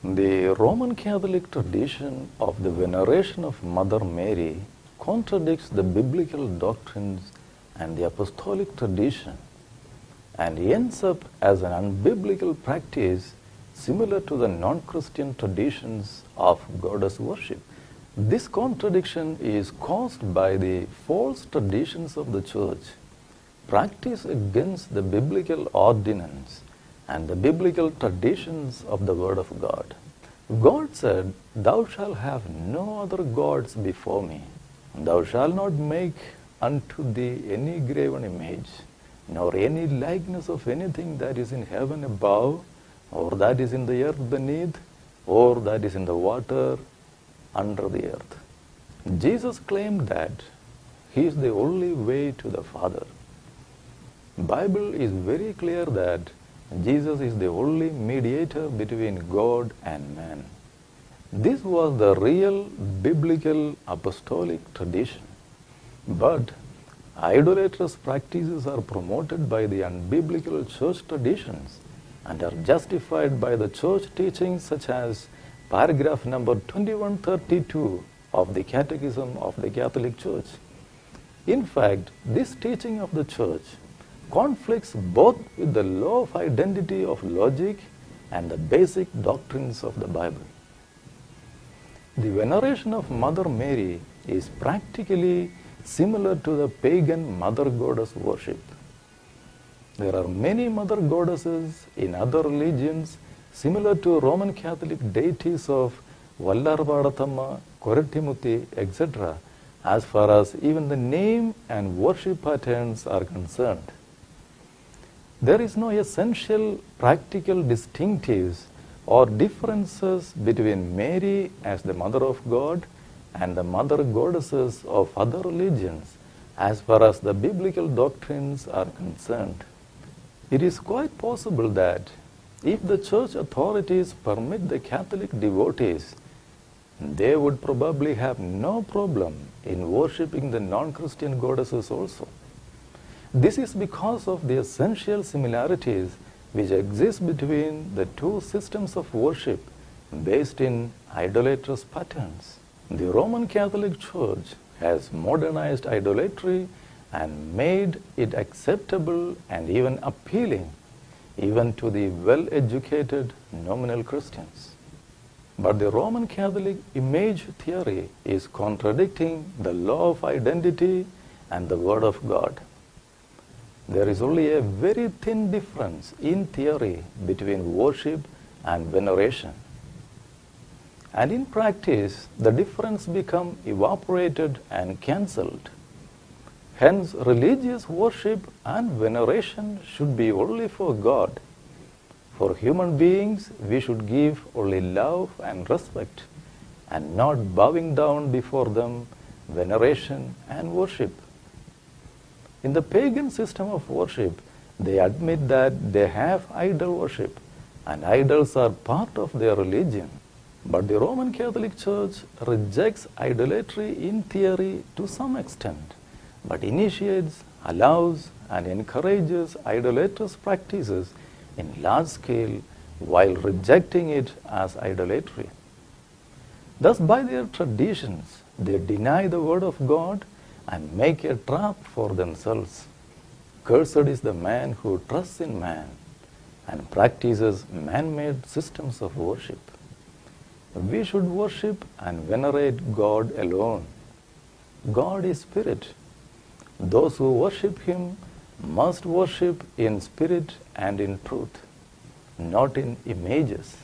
The Roman Catholic tradition of the veneration of Mother Mary contradicts the biblical doctrines and the apostolic tradition and ends up as an unbiblical practice similar to the non-Christian traditions of goddess worship. This contradiction is caused by the false traditions of the church, practice against the biblical ordinance and the biblical traditions of the Word of God. God said, "Thou shalt have no other gods before me. Thou shalt not make unto thee any graven image, nor any likeness of anything that is in heaven above, or that is in the earth beneath, or that is in the water under the earth." Jesus claimed that He is the only way to the Father. Bible is very clear that Jesus is the only mediator between God and man. This was the real biblical apostolic tradition. But idolatrous practices are promoted by the unbiblical church traditions and are justified by the church teachings such as paragraph number 2132 of the Catechism of the Catholic Church. In fact, this teaching of the church conflicts both with the law of identity of logic and the basic doctrines of the Bible. The veneration of Mother Mary is practically similar to the pagan mother goddess worship. There are many mother goddesses in other religions similar to Roman Catholic deities of Vallarvadathamma, Korettimuthi, etc., as far as even the name and worship patterns are concerned. There is no essential practical distinctives or differences between Mary as the Mother of God and the mother goddesses of other religions as far as the biblical doctrines are concerned. It is quite possible that if the church authorities permit the Catholic devotees, they would probably have no problem in worshipping the non-Christian goddesses also. This is because of the essential similarities which exist between the two systems of worship based in idolatrous patterns. The Roman Catholic Church has modernized idolatry and made it acceptable and even appealing even to the well-educated nominal Christians. But the Roman Catholic image theory is contradicting the law of identity and the Word of God. There is only a very thin difference in theory between worship and veneration. And in practice, the difference becomes evaporated and cancelled. Hence, religious worship and veneration should be only for God. For human beings, we should give only love and respect, and not bowing down before them, veneration and worship. In the pagan system of worship, they admit that they have idol worship, and idols are part of their religion. But the Roman Catholic Church rejects idolatry in theory to some extent, but initiates, allows, and encourages idolatrous practices in large scale while rejecting it as idolatry. Thus, by their traditions, they deny the Word of God and make a trap for themselves. Cursed is the man who trusts in man and practices man-made systems of worship. We should worship and venerate God alone. God is spirit. Those who worship Him must worship in spirit and in truth, not in images.